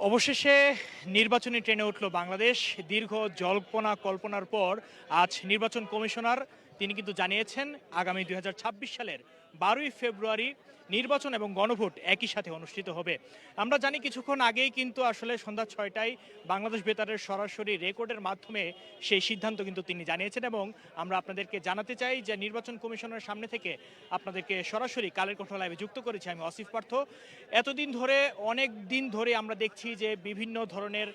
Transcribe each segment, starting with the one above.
অবশেষে নির্বাচনী ট্রেনে উঠল বাংলাদেশ। দীর্ঘ কল্পনার পর আজ নির্বাচন কমিশনার তিনি কিন্তু জানিয়েছেন আগামী ২০২৬ সালের ১২ই ফেব্রুয়ারি নির্বাচন এবং গণভোট একই সাথে অনুষ্ঠিত হবে। আমরা জানি কিছুক্ষণ আগেই কিন্তু আসলে সন্ধ্যা ৬টায় বাংলাদেশ বেতারের সরাসরি রেকর্ডের মাধ্যমে সেই সিদ্ধান্ত কিন্তু তিনি জানিয়েছেন এবং আমরা আপনাদেরকে জানাতে চাই যে নির্বাচন কমিশনের সামনে থেকে আপনাদেরকে সরাসরি কালের কণ্ঠ লাইভে যুক্ত করেছি আমি অসিফ পার্থ। এতদিন ধরে অনেক দিন ধরে আমরা দেখছি যে বিভিন্ন ধরনের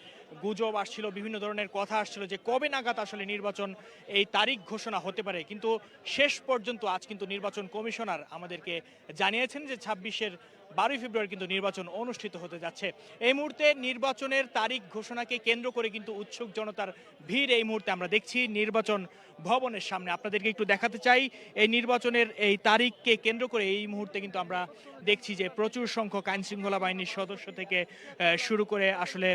গুজব আসছিল, বিভিন্ন ধরনের কথা আসছিল যে কবে নাগাদ আসলে নির্বাচন এই তারিখ ঘোষণা হতে পারে, কিন্তু শেষ পর্যন্ত আজ কিন্তু নির্বাচন কমিশনার আমাদেরকে জানিয়েছেন যে ২৬-এর ১২ই ফেব্রুয়ারি কিন্তু নির্বাচন অনুষ্ঠিত হতে যাচ্ছে। এই মুহূর্তে নির্বাচনের তারিখ ঘোষণাকে কেন্দ্র করে কিন্তু উৎসুক জনতার ভিড় এই মুহূর্তে আমরা দেখছি নির্বাচন ভবনের সামনে। আপনাদেরকে একটু দেখাতে চাই এই নির্বাচনের এই তারিখকে কেন্দ্র করে এই মুহূর্তে কিন্তু আমরা দেখছি যে প্রচুর সংখ্যক আইন শৃঙ্খলা বাহিনীর সদস্য থেকে শুরু করে আসলে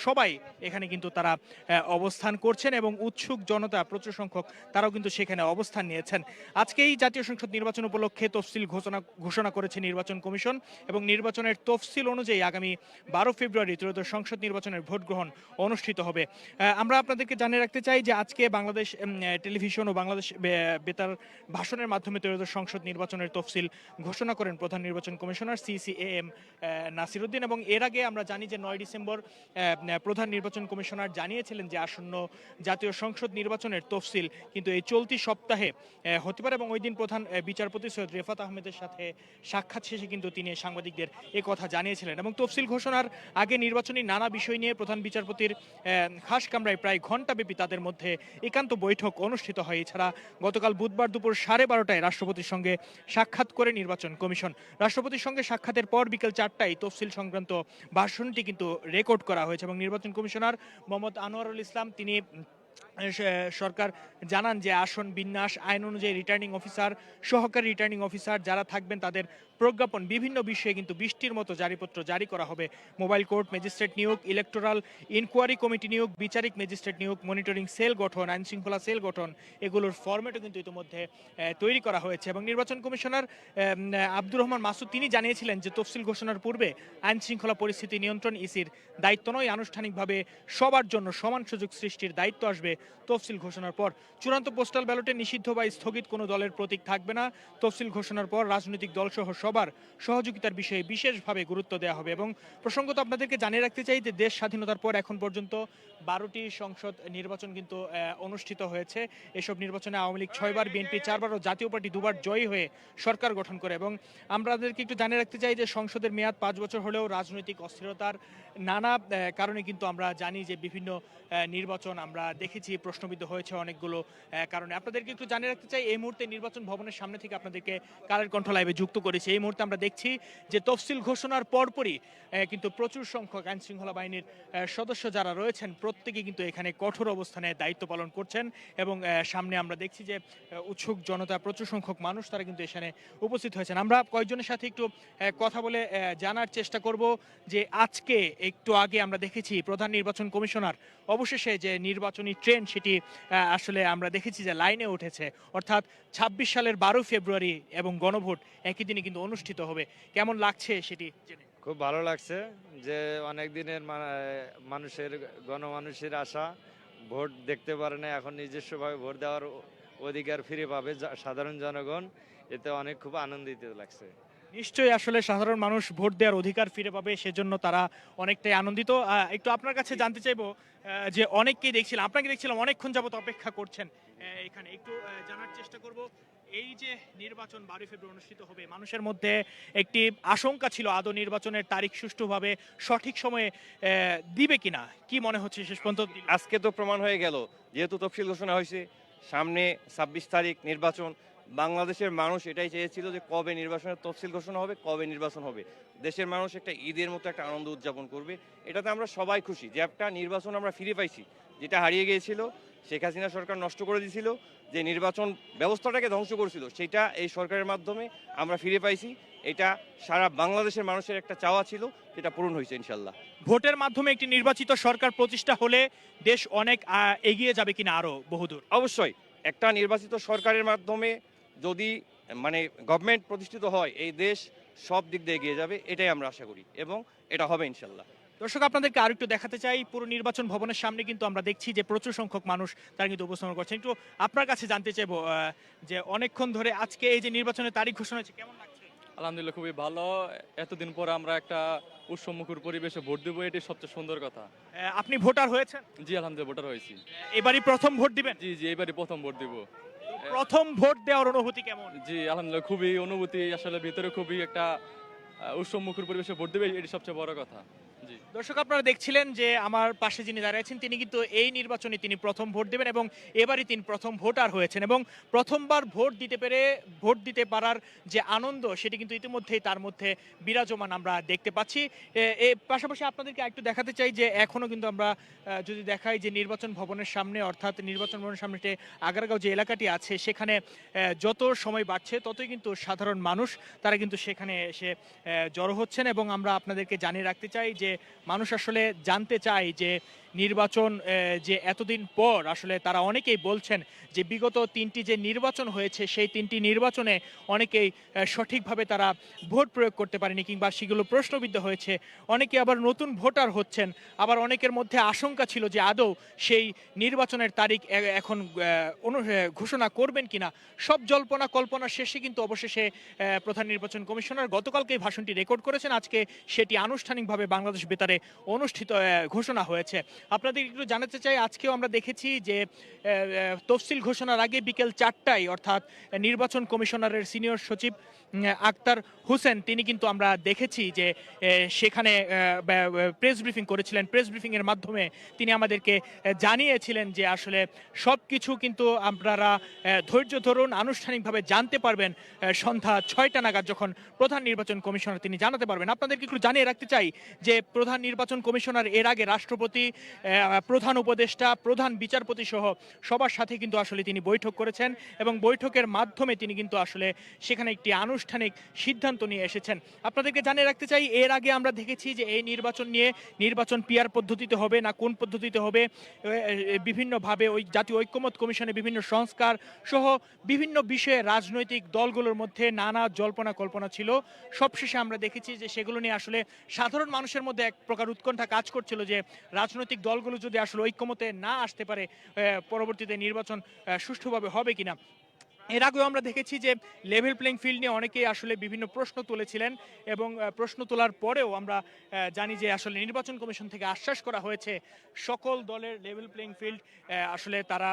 সবাই এখানে কিন্তু তারা অবস্থান করছেন এবং উৎসুক জনতা প্রচুর সংখ্যক তারাও কিন্তু সেখানে অবস্থান নিয়েছেন। আজকেই জাতীয় সংসদ নির্বাচন উপলক্ষে তফসিল ঘোষণা করেছে নির্বাচন কমিশন এবং নির্বাচনের তফসিল অনুযায়ী আগামী ১২ ফেব্রুয়ারি ত্রয়োদশ সংসদ নির্বাচনের ভোট গ্রহণ অনুষ্ঠিত হবে। আমরা আপনাদেরকে জানিয়ে রাখতে চাই যে আজকে বাংলাদেশ টেলিভিশন ও বাংলাদেশ বেতার ভাষণের মাধ্যমে ত্রয়োদশ সংসদ নির্বাচনের তফসিল ঘোষণা করেন প্রধান নির্বাচন কমিশনার সিসিএএম নাসির উদ্দিন। এবং এর আগে আমরা জানি যে ৯ ডিসেম্বর প্রধান নির্বাচন কমিশনার জানিয়েছিলেন যে আসন্ন জাতীয় সংসদ নির্বাচনের তফসিল কিন্তু এই চলতি সপ্তাহে হতে পারে এবং ওই দিন প্রধান বিচারপতি সৈয়দ রেফাত আহমেদের সাথে সাক্ষাৎ শেষে কিন্তু তিনি সাংবাদিকদের এই কথা জানিয়েছিলেন। এবং তফসিল ঘোষণার আগে নির্বাচনী নানা বিষয় নিয়ে প্রধান বিচারপতির খাস কামরায় প্রায় ঘণ্টাব্যাপী তাদের মধ্যে একান্ত বৈঠক অনুষ্ঠিত হয়। এছাড়া গতকাল বুধবার দুপুর 12:30টায় রাষ্ট্রপতির সঙ্গে সাক্ষাৎ করে নির্বাচন কমিশন। রাষ্ট্রপতির সঙ্গে সাক্ষাতের পর বিকেল 4টায় তফসিল সংক্রান্ত ভাষণটি কিন্তু রেকর্ড করা হয়েছে এবং নির্বাচন কমিশনার মোহাম্মদ আনোয়ারুল ইসলাম তিনি সরকার জানান যে আসন বিন্যাস আইন অনুযায়ী রিটার্নিং অফিসার, সহকারী রিটার্নিং অফিসার যারা থাকবেন তাদের প্রজ্ঞাপন বিভিন্ন বিষয়ে কিন্তু 20টির মতো জারিপত্র জারি করা হবে। মোবাইল কোর্ট ম্যাজিস্ট্রেট নিয়োগ, ইলেকটোরাল ইনকোয়ারি কমিটি নিয়োগ, বিচারিক ম্যাজিস্ট্রেট নিয়োগ, মনিটরিং সেল গঠন, আইন শৃঙ্খলা সেল গঠন, এগুলোর ফরম্যাটও কিন্তু ইতিমধ্যে তৈরি করা হয়েছে। এবং নির্বাচন কমিশনার আব্দুর রহমান মাসুদ তিনি জানিয়েছিলেন যে তফসিল ঘোষণার পূর্বে আইন শৃঙ্খলা পরিস্থিতি নিয়ন্ত্রণ ইসির দায়িত্ব নয়, আনুষ্ঠানিকভাবে সবার জন্য সমান সুযোগ সৃষ্টির দায়িত্ব আসবে তফসিল ঘোষণার পর। চূড়ান্ত পোস্টাল ব্যালটে নিষিদ্ধ বা স্থগিত কোনো দলের প্রতীক থাকবে না। তফসিল ঘোষণার পর রাজনৈতিক দলসহ সবার সহযোগিতার বিষয়ে বিশেষভাবে গুরুত্ব দেওয়া হবে। এবং প্রসঙ্গত আপনাদেরকে জানিয়ে রাখতে চাই যে দেশ স্বাধীনতার পর এখন পর্যন্ত 12টি সংসদ নির্বাচন কিন্তু অনুষ্ঠিত হয়েছে। এসব নির্বাচনে আওয়ামী লীগ 6বার, বিএনপি 4বার ও জাতীয় পার্টি 2বার জয়ী হয়ে সরকার গঠন করে। এবং আমাদেরকে একটু জানিয়ে রাখতে চাই যে সংসদের মেয়াদ 5 বছর হলেও রাজনৈতিক অস্থিরতার নানা কারণে কিন্তু আমরা জানি যে বিভিন্ন নির্বাচন আমরা দেখেছি প্রশ্নবিদ্ধ হয়েছে অনেকগুলো কারণে। আপনাদেরকে একটু জানিয়ে রাখতে চাই এই মুহূর্তে নির্বাচন ভবনের সামনে থেকে আপনাদেরকে কালের কণ্ঠ লাইভে যুক্ত করেছি। এই মুহূর্তে আমরা দেখছি যে তফসিল ঘোষণার পরপরই কিন্তু প্রচুর সংখ্যক আইন শৃঙ্খলা বাহিনীর সদস্য যারা রয়েছেন প্রত্যেকে কিন্তু এখানে কঠোর অবস্থানে দায়িত্ব পালন করছেন এবং সামনে আমরা দেখছি যে উৎসুক জনতা প্রচুর সংখ্যক মানুষ তারা কিন্তু এখানে উপস্থিত হয়েছেন। আমরা কয়েকজনের সাথে একটু কথা বলে জানার চেষ্টা করব যে আজকে একটু আগে আমরা দেখেছি প্রধান নির্বাচন কমিশনার অবশেষে যে নির্বাচনী ট্রেন সেটি আসলে আমরা দেখেছি যে লাইনে উঠেছে, অর্থাৎ ২৬ সালের ১২ ফেব্রুয়ারি এবং গণভোট একই দিনে কিন্তু অনুষ্ঠিত হবে। কেমন লাগছে সেটি জেনে? খুব ভালো লাগছে যে অনেক দিনের মানুষের গণমানুষের আশা ভোট দেখতে পারে না, এখন নিজস্বভাবে ভোট দেওয়ার অধিকার ফিরে পাবে সাধারণ জনগণ। এতে অনেক খুব আনন্দিত লাগছে। নিশ্চয়ই আসলে সাধারণ মানুষ ভোট দেওয়ার অধিকার ফিরে পাবে, সেজন্য তারা অনেকটাই আনন্দিত। একটু আপনার কাছে জানতে চাইবো যে অনেককেই দেখছিলাম, আপনাকে দেখছিলাম অনেকক্ষণ যাবত অপেক্ষা করছেন এখানে, একটু জানার চেষ্টা করব এই যে নির্বাচন 12 ফেব্রুয়ারি অনুষ্ঠিত হবে, মানুষের মধ্যে একটি আশঙ্কা ছিল আদৌ নির্বাচনের তারিখ সুষ্ঠুভাবে সঠিক সময়ে দিবে কিনা, কি মনে হচ্ছে শেষ পর্যন্ত? আজকে তো প্রমাণ হয়ে গেল, যেহেতু তফসিল ঘোষণা হয়েছে, সামনে 26 তারিখ নির্বাচন। বাংলাদেশের মানুষ এটাই চেয়েছিল যে কবে নির্বাচনের তফসিল ঘোষণা হবে, কবে নির্বাচন হবে। দেশের মানুষ একটা ঈদের মতো একটা আনন্দ উদযাপন করবে। এটাতে আমরা সবাই খুশি যে একটা নির্বাচন আমরা ফিরে পাইছি, যেটা হারিয়ে গিয়েছিল। শেখ হাসিনা সরকার নষ্ট করে দিয়েছিল, যে নির্বাচন ব্যবস্থাটাকে ধ্বংস করেছিল, সেটা এই সরকারের মাধ্যমে আমরা ফিরে পাইছি। এটা সারা বাংলাদেশের মানুষের একটা চাওয়া ছিল, যেটা পূরণ হয়েছে ইনশাল্লাহ। ভোটের মাধ্যমে একটি নির্বাচিত সরকার প্রতিষ্ঠা হলে দেশ অনেক এগিয়ে যাবে কিনা আরো বহুদূর? অবশ্যই একটা নির্বাচিত সরকারের মাধ্যমে যদি গভর্নমেন্ট প্রতিষ্ঠিত হয়, এই দেশ সব দিক দিয়ে এগিয়ে যাবে, এটাই আমরা আশা করি এবং এটা হবে ইনশাল্লাহ। দর্শক আপনাদেরকে আরো একটু দেখাতে চাই, পুরো নির্বাচন ভবনের সামনে কিন্তু আমরা দেখছি যে প্রচুর সংখ্যক মানুষ তারা কিন্তু উপস্থাপন করছেন। একটু আপনার কাছে জানতে চাইবো যে অনেকক্ষণ ধরে আজকে এই যে নির্বাচনের তারিখ ঘোষণা হয়েছে, কেমন লাগছে? আলহামদুলিল্লাহ খুবই ভালো। এতদিন পর আমরা একটা উৎসবমুখর পরিবেশে ভোট দেবো, এটি সবচেয়ে সুন্দর কথা। আপনি ভোটার হয়েছেন? জি আলহামদুলিল্লাহ ভোটার হয়েছি। এবারই প্রথম ভোট দিবেন? জি জি এবারই প্রথম ভোট দিব। প্রথম ভোট দেওয়ার অনুভূতি কেমন? জি আলহামদুলিল্লাহ খুবই অনুভূতি, আসলে ভিতরে খুবই একটা উৎসবমুখর পরিবেশে ভোট দেবে, এটি সবচেয়ে বড় কথা। জি দর্শক আপনারা দেখছিলেন যে আমার পাশে যিনি দাঁড়িয়ে আছেন তিনি কিন্তু এই নির্বাচনে তিনি প্রথম ভোট দেবেন এবং এবারই তিনি প্রথম ভোটার হয়েছেন এবং প্রথমবার ভোট দিতে পারার যে আনন্দ সেটি কিন্তু ইতিমধ্যেই তার মধ্যে বিরাজমান আমরা দেখতে পাচ্ছি। এর পাশাপাশি আপনাদেরকে একটু দেখাতে চাই যে এখনো কিন্তু আমরা যদি দেখাই যে নির্বাচন ভবনের সামনে, অর্থাৎ নির্বাচন ভবনের সামনে যে আগারগাঁও যে এলাকাটি আছে সেখানে যত সময় বাড়ছে ততই কিন্তু সাধারণ মানুষ তারা কিন্তু সেখানে এসে জড়ো হচ্ছেন এবং আমরা আপনাদেরকে জানিয়ে রাখতে চাই যে মানুষ আসলে জানতে চায় যে নির্বাচন যে এতদিন পর আসলে তারা অনেকেই বলছেন যে বিগত তিনটি যে নির্বাচন হয়েছে সেই তিনটি নির্বাচনে অনেকেই সঠিকভাবে তারা ভোট প্রয়োগ করতে পারেনি কিংবা সেগুলো প্রশ্নবিদ্ধ হয়েছে। অনেকে আবার নতুন ভোটার হচ্ছেন, আবার অনেকের মধ্যে আশঙ্কা ছিল যে আদৌ সেই নির্বাচনের তারিখ এখন ঘোষণা করবেন কিনা। সব জল্পনা কল্পনা শেষে কিন্তু অবশেষে প্রধান নির্বাচন কমিশনার গতকালকেই ভাষণটি রেকর্ড করেছেন, আজকে সেটি আনুষ্ঠানিকভাবে বাংলাদেশ বেতারে অনুষ্ঠিত ঘোষণা হয়েছে। আপনাদের একটু জানাতে চাই, আজকেও আমরা দেখেছি যে তফসিল ঘোষণার আগে বিকেল 4টায় অর্থাৎ নির্বাচন কমিশনারের সিনিয়র সচিব আক্তার হোসেন তিনি কিন্তু আমরা দেখেছি যে সেখানে প্রেস ব্রিফিং করেছিলেন। প্রেস ব্রিফিং এর মাধ্যমে তিনি আমাদেরকে জানিয়েছিলেন যে আসলে সব কিছু কিন্তু আপনারা ধৈর্য ধরুন, আনুষ্ঠানিকভাবে জানতে পারবেন সন্ধ্যা 6টা নাগাদ যখন প্রধান নির্বাচন কমিশনার তিনি জানাতে পারবেন। আপনাদেরকে একটু জানিয়ে রাখতে চাই যে প্রধান নির্বাচন কমিশনার এর আগে রাষ্ট্রপতি, প্রধান উপদেষ্টা, প্রধান বিচারপতি সহ সবার সাথে কিন্তু আসলে তিনি বৈঠক করেছেন এবং বৈঠকের মাধ্যমে তিনি কিন্তু আসলে সেখানে একটি আনুষ্ঠানিক সিদ্ধান্ত নিয়ে এসেছেন। আপনাদেরকে জানিয়ে রাখতে চাই, এর আগে আমরা দেখেছি যে এই নির্বাচন নিয়ে নির্বাচন পিআর পদ্ধতিতে হবে না কোন পদ্ধতিতে হবে, বিভিন্নভাবে ওই জাতীয় ঐক্যমত্য কমিশনে বিভিন্ন সংস্কার সহ বিভিন্ন বিষয়ে রাজনৈতিক দলগুলোর মধ্যে নানা জল্পনা কল্পনা ছিল। সবশেষে আমরা দেখেছি যে সেগুলো নিয়ে আসলে সাধারণ মানুষের মধ্যে এক প্রকার উৎকণ্ঠা কাজ করছিল যে রাজনৈতিক দলগুলো যদি আসলে ঐক্যমতে না আসতে পারে পরবর্তীতে নির্বাচন সুষ্ঠুভাবে হবে কিনা। এর আগেও আমরা দেখেছি যে লেভেল প্লেইং ফিল্ড নিয়ে অনেকেই আসলে বিভিন্ন প্রশ্ন তুলেছিলেন এবং প্রশ্ন তোলার পরেও আমরা জানি যে আসলে নির্বাচন কমিশন থেকে আশ্বাস করা হয়েছে সকল দলের লেভেল প্লেইং ফিল্ড আসলে তারা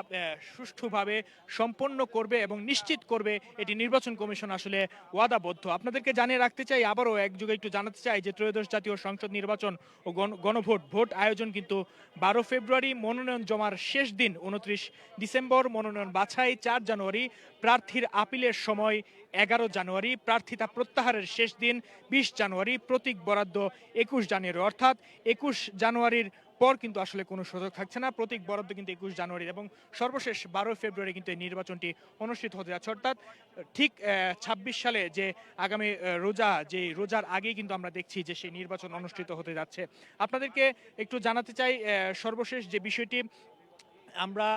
সুষ্ঠুভাবে সম্পন্ন করবে এবং নিশ্চিত করবে, এটি নির্বাচন কমিশন আসলে ওয়াদাবদ্ধ। আপনাদেরকে জানিয়ে রাখতে চাই, আবারও একযোগে একটু জানাতে চাই যে ত্রয়োদশ জাতীয় সংসদ নির্বাচন ও গণভোট আয়োজন কিন্তু 12 ফেব্রুয়ারি, মনোনয়ন জমার শেষ দিন 29 ডিসেম্বর, মনোনয়ন বাছাই 4 জানুয়ারি, প্রার্থীর আপিলের সময় 11 জানুয়ারি, প্রার্থিতা প্রত্যাহারের শেষ দিন 20 জানুয়ারি, প্রতীক বরাদ্দ 21 জানুয়ারি, অর্থাৎ 21 জানুয়ারির পর কিন্তু আসলে কোনো সুযোগ থাকছে না, প্রতীক বরাদ্দ কিন্তু 21 জানুয়ারি এবং সর্বশেষ 12 ফেব্রুয়ারি কিন্তু এই নির্বাচনটি অনুষ্ঠিত হতে যাচ্ছে। অর্থাৎ ঠিক 26 সালে যে আগামী রোজার আগেই কিন্তু আমরা দেখছি যে সেই নির্বাচন অনুষ্ঠিত হতে যাচ্ছে। আপনাদেরকে একটু জানাতে চাই সর্বশেষ যে বিষয়টি আমরা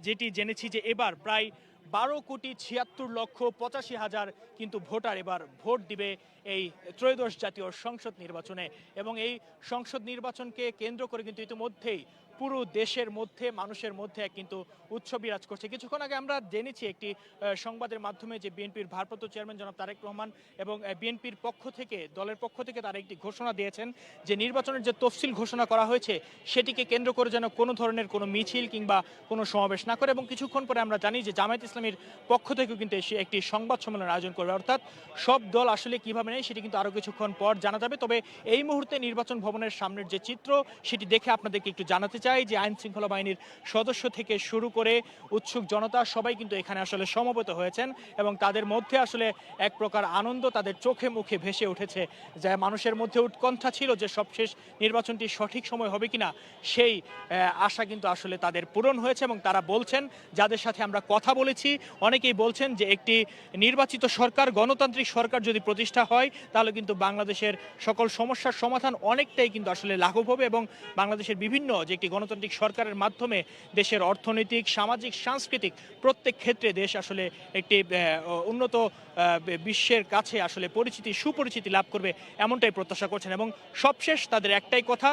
যেটি জেনেছি যে এবার প্রায় 12,76,85,000 কিন্তু ভোটার এবার ভোট দিবে এই ত্রয়োদশ জাতীয় সংসদ নির্বাচনে এবং এই সংসদ নির্বাচনকে কেন্দ্র করে কিন্তু ইতিমধ্যেই পুরো দেশের মধ্যে মানুষের মধ্যে কিন্তু উৎসব বিরাজ করছে। কিছুক্ষণ আগে আমরা জেনেছি একটি সংবাদের মাধ্যমে যে বিএনপির ভারপ্রাপ্ত চেয়ারম্যান জনাব তারেক রহমান এবং বিএনপির দলের পক্ষ থেকে তারা একটি ঘোষণা দিয়েছেন যে নির্বাচনের যে তফসিল ঘোষণা করা হয়েছে সেটিকে কেন্দ্র করে যেন কোনো ধরনের কোনো মিছিল কিংবা কোনো সমাবেশ না করে, এবং কিছুক্ষণ পরে আমরা জানি যে জামায়াত ইসলামীর পক্ষ থেকেও কিন্তু একটি সংবাদ সম্মেলনের আয়োজন করবে। অর্থাৎ সব দল আসলে কিভাবে নেই সেটি কিন্তু আরও কিছুক্ষণ পর জানা যাবে। তবে এই মুহূর্তে নির্বাচন ভবনের সামনের যে চিত্র সেটি দেখে আপনাদেরকে একটু জানাতে চাই যে আইন শৃঙ্খলা বাহিনীর সদস্য থেকে শুরু করে উৎসুক জনতা সবাই কিন্তু এখানে আসলে সমবেত হয়েছেন এবং তাদের মধ্যে আসলে এক প্রকার আনন্দ তাদের চোখে মুখে ভেসে উঠেছে। যা মানুষের মধ্যে উৎকণ্ঠা ছিল যে সবশেষ নির্বাচনটি সঠিক সময় হবে কিনা, সেই আশা কিন্তু আসলে তাদের পূরণ হয়েছে এবং তারা বলছেন, যাদের সাথে আমরা কথা বলেছি অনেকেই বলছেন যে একটি নির্বাচিত সরকার, গণতান্ত্রিক সরকার যদি প্রতিষ্ঠা হয় তাহলে কিন্তু বাংলাদেশের সকল সমস্যার সমাধান অনেকটাই কিন্তু আসলে লাঘব হবে এবং বাংলাদেশের বিভিন্ন যে একটি গণতান্ত্রিক সরকারের মাধ্যমে দেশের অর্থনৈতিক, সামাজিক, সাংস্কৃতিক প্রত্যেক ক্ষেত্রে দেশ আসলে একটি উন্নত বিশ্বের কাছে আসলে সুপরিচিতি লাভ করবে এমনটাই প্রত্যাশা করছেন। এবং সবশেষ তাদের একটাই কথা,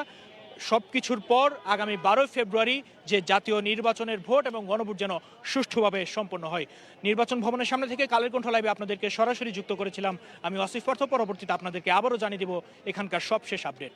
সব কিছুর পর আগামী 12 ফেব্রুয়ারি যে জাতীয় নির্বাচনের ভোট এবং গণভোট যেন সুষ্ঠুভাবে সম্পন্ন হয়। নির্বাচন ভবনের সামনে থেকে কালের কণ্ঠ লাইভে আপনাদেরকে সরাসরি যুক্ত করেছিলাম আমি আসিফ পার্থ। পরবর্তীতে আপনাদেরকে আবারও জানিয়ে দেব এখানকার সবশেষ আপডেট।